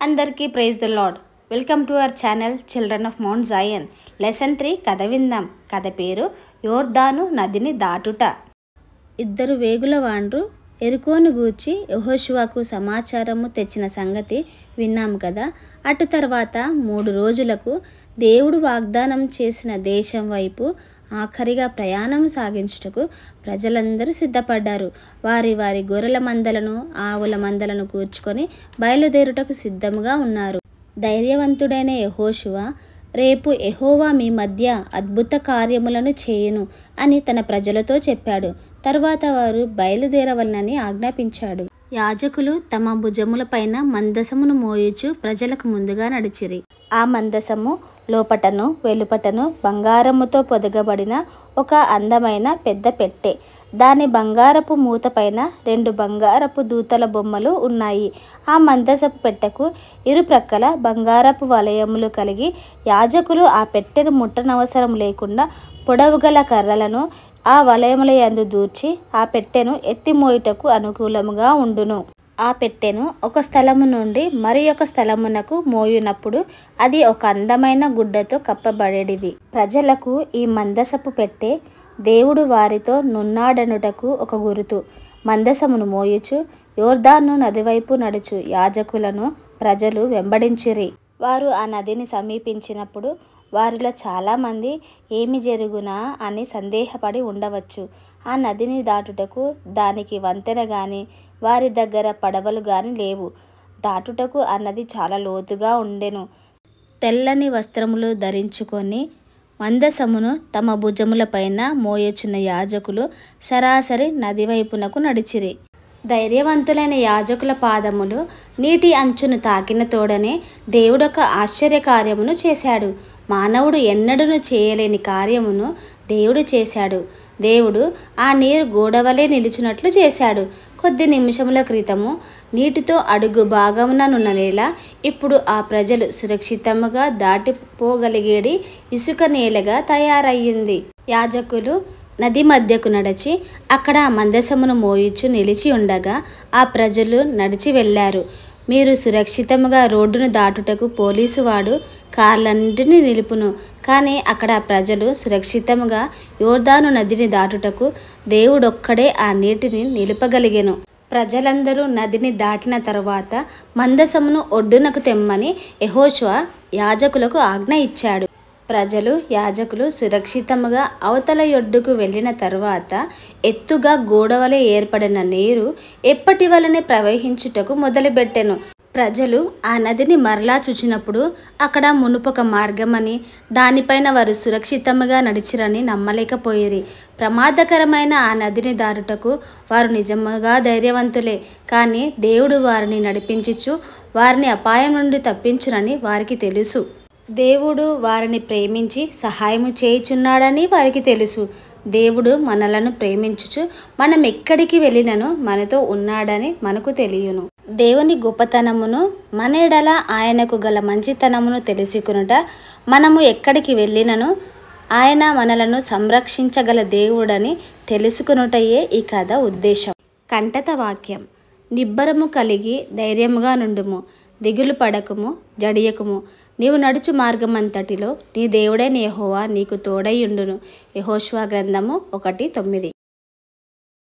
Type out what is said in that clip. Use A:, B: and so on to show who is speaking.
A: అందరికీ praise the Lord. Welcome to our channel children of Mount Zion. Lesson 3 కథ విందాం. కథ పేరు యోర్దాను నదిని దాటుట. ఇద్దరు వేగుల వాండ్రు ఎరుకోను గూర్చి యెహోషువకు సమాచారము తెచ్చిన సంగతి విన్నాము కదా. అటు తర్వాత 3 రోజులకు దేవుడు వాగ్దానం చేసిన దేశం వైపు ఆఖరిగా ప్రయాణం సాగించుటకు ప్రజలందరూ సిద్ధపడ్డారు. వారి వారి గొర్రెల మందలను ఆవుల మందలను కూర్చుకొని బయలుదేరుటకు సిద్ధముగా ఉన్నారు. ధైర్యవంతుడైన యెహోషువ, రేపు యెహోవా మీ మధ్య అద్భుత కార్యములను చేయును అని తన ప్రజలతో చెప్పాడు. తరువాత వారు బయలుదేరవలనని ఆజ్ఞాపించాడు. యాజకులు తమ భుజములపైన మందసమును మోయుచు ప్రజలకు ముందుగా నడిచిరి. ఆ మందసము లోపటను వెలుపటను బంగారముతో పొదగబడిన ఒక అందమైన పెద్ద పెట్టె. దాని బంగారపు మూతపైన 2 బంగారపు దూతల బొమ్మలు ఉన్నాయి. ఆ మందసపు పెట్టెకు ఇరుప్రక్కల బంగారపు వలయములు కలిగి యాజకులు ఆ పెట్టెను ముట్టనవసరం లేకుండా పొడవుగల కర్రలను ఆ వలయముల యందు దూర్చి ఆ పెట్టెను ఎత్తిమోయుటకు అనుకూలముగా ఉండును. ఆ పెట్టెను ఒక స్థలము నుండి మరి ఒక స్థలమునకు మోయునప్పుడు అది ఒక అందమైన గుడ్డతో కప్పబడేది. ప్రజలకు ఈ మందసపు పెట్టె దేవుడు వారితో నున్నాడనుటకు ఒక గురుతు. మందసమును మోయుచు యోర్దాను నదివైపు నడుచు యాజకులను ప్రజలు వెంబడించిరి. వారు ఆ నదిని సమీపించినప్పుడు వారిలో చాలామంది ఏమి జరుగునా అని సందేహపడి ఉండవచ్చు. ఆ నదిని దాటుటకు దానికి వంతెన గాని వారి దగ్గర పడవలు గాని లేవు. దాటుటకు ఆ నది చాలా లోతుగా ఉండెను. తెల్లని వస్త్రములు ధరించుకొని మందసమును తమ భుజములపైన మోయచున్న యాజకులు సరాసరి నది వైపునకు నడిచిరి. ధైర్యవంతులైన యాజకుల పాదములు నీటి అంచును తాకిన తోడనే దేవుడొక ఆశ్చర్యకార్యమును చేశాడు. మానవుడు ఎన్నడూను చేయలేని కార్యమును దేవుడు చేశాడు. దేవుడు ఆ నీరు గోడవలే నిలిచినట్లు చేశాడు. కొద్ది నిమిషముల క్రితము నీటితో అడుగు భాగముననున్న నేల ఇప్పుడు ఆ ప్రజలు సురక్షితముగా దాటిపోగలిగేడి ఇసుక నేలగా తయారయ్యింది. యాజకులు నది మధ్యకు నడిచి అక్కడ మందసమును మోయిచు నిలిచి ఉండగా ఆ ప్రజలు నడిచి వెళ్ళారు. మీరు సురక్షితముగా రోడ్డును దాటుటకు పోలీసువాడు కార్లన్నింటినీ నిలుపును. కానీ అక్కడ ప్రజలు సురక్షితముగా యోర్దాను నదిని దాటుటకు దేవుడొక్కడే ఆ నీటిని నిలుపగలిగెను. ప్రజలందరూ నదిని దాటిన తరువాత మందసమును ఒడ్డునకు తెమ్మని యెహోషువ యాజకులకు ఆజ్ఞ ఇచ్చాడు. ప్రజలు యాజకులు సురక్షితముగా అవతల ఒడ్డుకు వెళ్ళిన తరువాత ఎత్తుగా గోడవలే ఏర్పడిన నీరు ఎప్పటి వలనే ప్రవహించుటకు మొదలుపెట్టెను. ప్రజలు ఆ నదిని మరలా చూచినప్పుడు అక్కడ మునుపొక మార్గమని దానిపైన వారు సురక్షితముగా నడిచిరని నమ్మలేకపోయిరి. ప్రమాదకరమైన ఆ నదిని దాటుటకు వారు నిజముగా ధైర్యవంతులే. కానీ దేవుడు వారిని నడిపించుచు వారిని అపాయం నుండి తప్పించునని వారికి తెలుసు. దేవుడు వారిని ప్రేమించి సహాయము చేయుచున్నాడని వారికి తెలుసు. దేవుడు మనలను ప్రేమించుచు మనం ఎక్కడికి వెళ్ళినను మనతో ఉన్నాడని మనకు తెలియను. దేవుని గొప్పతనమును మన ఎడల ఆయనకు గల మంచితనమును తెలుసుకొనుట, మనము ఎక్కడికి వెళ్ళినను ఆయన మనలను సంరక్షించగల దేవుడని తెలుసుకొనుటయే ఈ కథ ఉద్దేశం. కంటత వాక్యం: నిబ్బరము కలిగి ధైర్యముగా నుండుము, దిగులు పడకుము, జడియకుము. నీవు నడుచు మార్గమంతటిలో నీ దేవుడైన యెహోవా నీకు తోడైయుండును. యెహోషువ గ్రంథము 1:9.